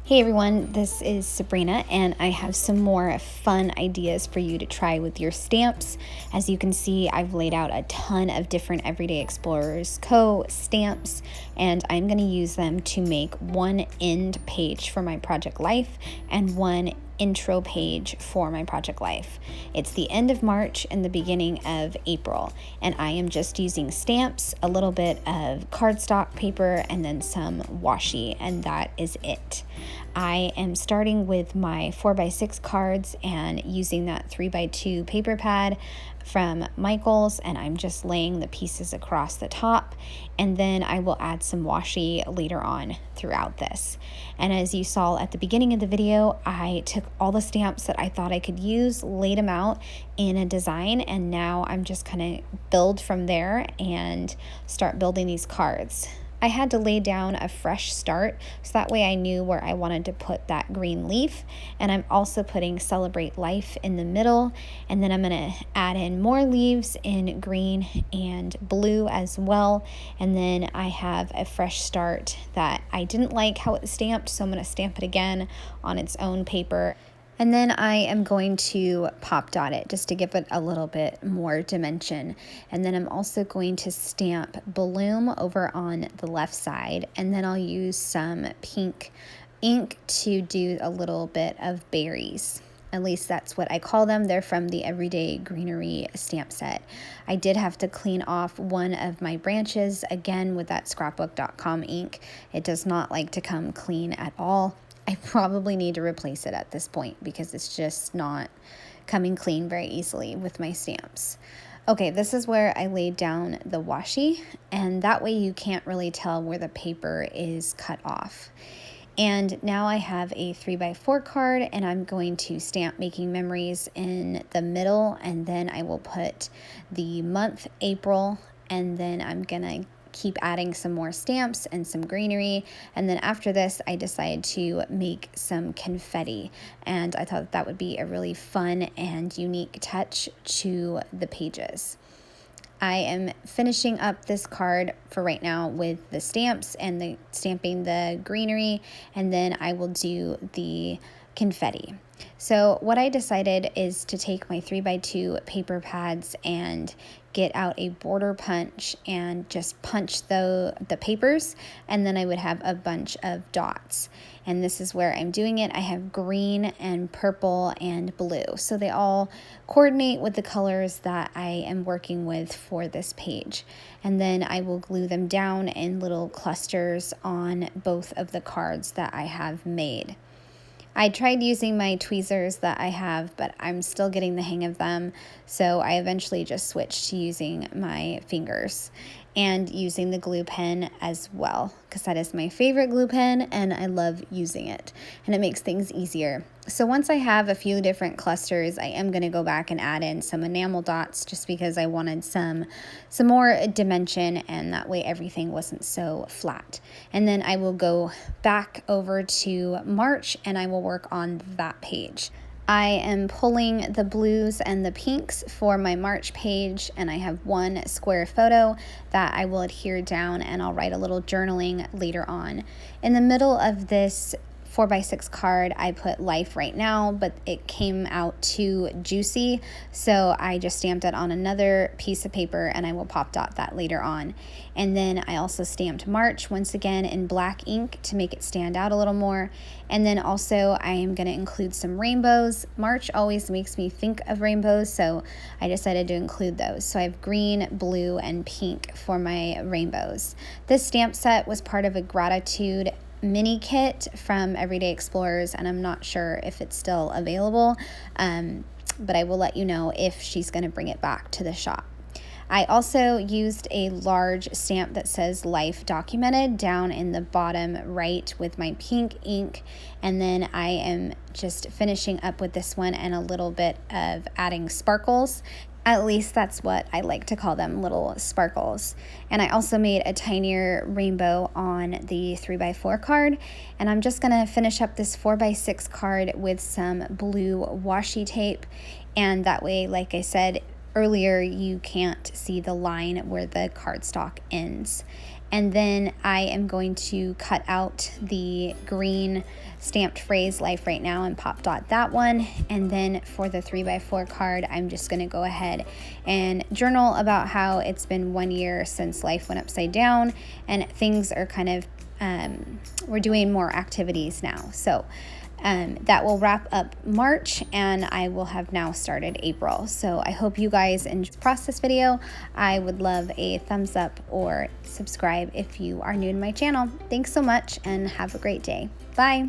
Hey everyone, this is Sabrina and I have some more fun ideas for you to try with your stamps. As you can see, I've laid out a ton of different Everyday Explorers Co. stamps and I'm going to use them to make one end page for my project life and one intro page for my project life. It's the end of March and the beginning of April, and I am just using stamps, a little bit of cardstock paper, and then some washi, and that is it. I am starting with my 4x6 cards and using that 3x2 paper pad from Michaels, and I'm just laying the pieces across the top, and then I will add some washi later on throughout this. And as you saw at the beginning of the video, I took all the stamps that I thought I could use, laid them out in a design, and now I'm just kind of build from there and start building these cards. I had to lay down a fresh start so that way I knew where I wanted to put that green leaf, and I'm also putting Celebrate Life in the middle, and then I'm going to add in more leaves in green and blue as well, and then I have a fresh start that I didn't like how it stamped, so I'm going to stamp it again on its own paper. And then I am going to pop dot it just to give it a little bit more dimension. And then I'm also going to stamp Bloom over on the left side. And then I'll use some pink ink to do a little bit of berries. At least that's what I call them. They're from the Everyday Greenery stamp set. I did have to clean off one of my branches, again with that scrapbook.com ink. It does not like to come clean at all. I probably need to replace it at this point because it's just not coming clean very easily with my stamps. Okay, this is where I laid down the washi, and that way you can't really tell where the paper is cut off. And now I have a 3x4 card, and I'm going to stamp Making Memories in the middle, and then I will put the month April, and then I'm gonna keep adding some more stamps and some greenery. And then after this, I decided to make some confetti, and I thought that would be a really fun and unique touch to the pages. I am finishing up this card for right now with the stamps and the stamping the greenery, and then I will do the confetti. So what I decided is to take my 3x2 paper pads and get out a border punch and just punch the papers, and then I would have a bunch of dots. And this is where I'm doing it. I have green and purple and blue, so they all coordinate with the colors that I am working with for this page. And then I will glue them down in little clusters on both of the cards that I have made. I tried using my tweezers that I have, but I'm still getting the hang of them, so I eventually just switched to using my fingers and using the glue pen as well, because that is my favorite glue pen and I love using it, and it makes things easier. So once I have a few different clusters, I am going to go back and add in some enamel dots just because I wanted some more dimension, and that way everything wasn't so flat. And then I will go back over to March and I will work on that page. I am pulling the blues and the pinks for my March page, and I have one square photo that I will adhere down, and I'll write a little journaling later on. In the middle of this 4x6 card, I put Life Right Now, but it came out too juicy, so I just stamped it on another piece of paper, and I will pop dot that later on. And then I also stamped March once again in black ink to make it stand out a little more. And then also I am going to include some rainbows. March always makes me think of rainbows, so I decided to include those. So I have green, blue, and pink for my rainbows. This stamp set was part of a gratitude mini kit from Everyday Explorers, and I'm not sure if it's still available, but I will let you know if she's going to bring it back to the shop. I also used a large stamp that says Life Documented down in the bottom right with my pink ink, and then I am just finishing up with this one and a little bit of adding sparkles. At least that's what I like to call them, little sparkles. And I also made a tinier rainbow on the 3x4 card. And I'm just gonna finish up this 4x6 card with some blue washi tape. And that way, like I said earlier, you can't see the line where the cardstock ends. And then I am going to cut out the green stamped phrase life right now and pop dot that one. And then for the 3x4 card, I'm just going to go ahead and journal about how it's been 1 year since life went upside down, and things are kind of we're doing more activities now. So that will wrap up March, and I will have now started April. So I hope you guys enjoyed this video. I would love a thumbs up or subscribe if you are new to my channel. Thanks so much and have a great day. Bye.